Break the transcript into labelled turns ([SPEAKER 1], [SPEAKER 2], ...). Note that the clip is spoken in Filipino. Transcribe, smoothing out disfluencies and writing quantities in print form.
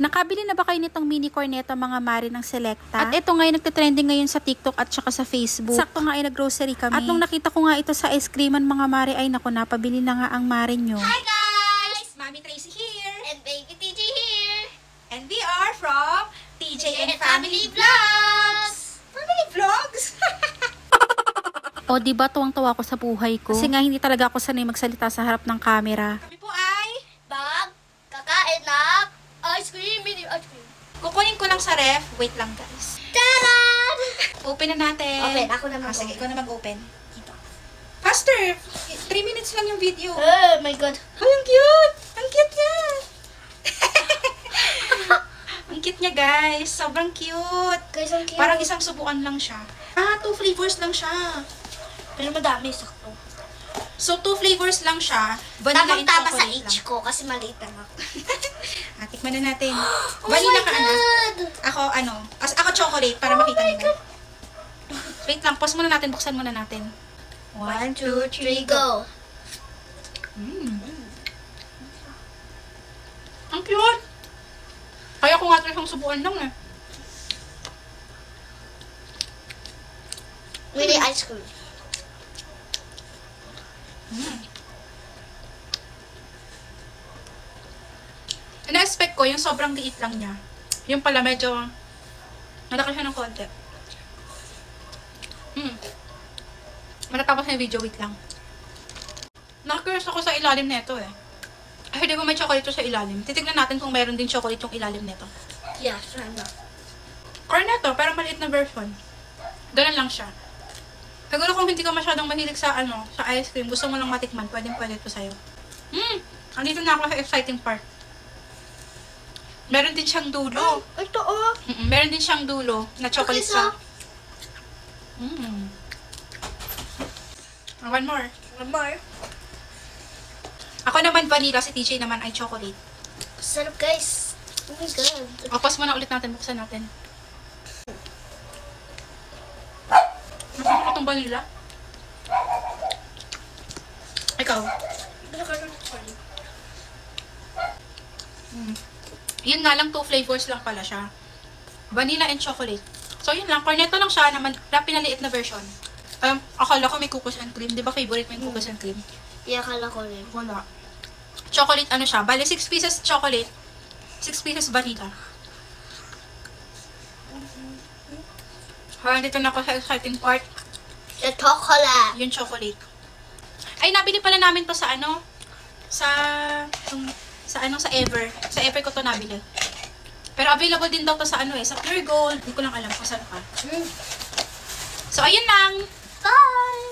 [SPEAKER 1] Nakabili na ba kayo nitong mini cornetto mga mare ng Selecta? At ito ngayon nagte-trending ngayon sa TikTok at saka sa Facebook. Sakto nga ay nag-grocery kami. At nung nakita ko nga ito sa ice creaman mga mare, ay naku, napabili na nga ang mare nyo.
[SPEAKER 2] Hi guys! Mommy Tracy here.
[SPEAKER 3] And Baby TJ here.
[SPEAKER 2] And we are from TJ and Family Vlogs. Family Vlogs?
[SPEAKER 1] O diba tuwang-tuwa ko sa buhay ko? Kasi nga hindi talaga ako sanay magsalita sa harap ng camera.
[SPEAKER 2] Kami po ay
[SPEAKER 3] Kakain ng ice cream, mini ice cream.
[SPEAKER 2] kukunin ko lang sa ref. Wait lang guys.
[SPEAKER 3] Taran!
[SPEAKER 2] Open na natin.
[SPEAKER 3] Open, ako na mag-open.
[SPEAKER 2] Sige, ikaw na mag-open. Faster! 3 minutes lang yung video.
[SPEAKER 3] Oh my god.
[SPEAKER 2] Oh, ang cute! Ang cute niya! Ang cute niya guys. Sobrang cute.
[SPEAKER 3] Guys, ang cute.
[SPEAKER 2] Parang isang subukan lang siya. 2 flavors lang siya.
[SPEAKER 3] Pero madami, sakto.
[SPEAKER 2] So, 2 flavors lang siya. Vanilla and
[SPEAKER 3] Tamang-tama sa
[SPEAKER 2] chocolate
[SPEAKER 3] age
[SPEAKER 2] lang.
[SPEAKER 3] ko kasi maliit lang ako.
[SPEAKER 2] Tikman na natin.
[SPEAKER 3] Oh
[SPEAKER 2] Vanilla
[SPEAKER 3] my
[SPEAKER 2] ka na.
[SPEAKER 3] god!
[SPEAKER 2] Ako chocolate para makita nila. Wait lang, pause muna natin. Buksan muna natin. 1, 2, 3, go.
[SPEAKER 3] Go!
[SPEAKER 2] Ang cute! Kaya ko nga ito isang subukan lang eh.
[SPEAKER 3] Mini ice cream.
[SPEAKER 2] Na-expect ko, yung sobrang liit lang niya. Yung pala medyo malaki siya ng konti. Matatapos na yung video, wait lang. Nakakurious ako sa ilalim nito eh. Ay, di ba may chocolate sa ilalim? Titignan natin kung meron din chocolate yung ilalim nito.
[SPEAKER 3] Yeah, sana.
[SPEAKER 2] Cornetto, pero maliit na version. Ganun lang siya. Siguro kung hindi ka masyadong mahilig sa sa ice cream, gusto mo lang matikman, pwede ito sa'yo. Andito na ako sa exciting part. Meron din siyang dulo.
[SPEAKER 3] Ito oh.
[SPEAKER 2] Meron din siyang dulo na chocolate
[SPEAKER 3] Okay, so-
[SPEAKER 2] sa... One more.
[SPEAKER 3] One more.
[SPEAKER 2] Ako naman vanilla, si TJ naman ay chocolate.
[SPEAKER 3] Sarap guys. Oh my god.
[SPEAKER 2] O, pause muna ulit natin, buksan natin. Masarap itong vanilla. Ikaw. Yun nga lang, 2 flavors lang pala siya. Vanilla and chocolate. So, yun lang. Cornetto lang siya naman, na pinaliit na version. Akala ko may cookies and cream. Di ba favorite mo yung cookies and cream?
[SPEAKER 3] Yeah, akala ko rin.
[SPEAKER 2] Wala. Chocolate siya. Bale, 6 pieces chocolate. 6 pieces vanilla. Dito na ako sa exciting part.
[SPEAKER 3] The chocolate.
[SPEAKER 2] Yung chocolate. Ay, nabili pala namin to sa sa Ever. Sa Ever ko to nabili. Pero available din daw to sa sa Pure Gold. Hindi ko lang alam kung saan pa. So, ayun lang.
[SPEAKER 3] Bye!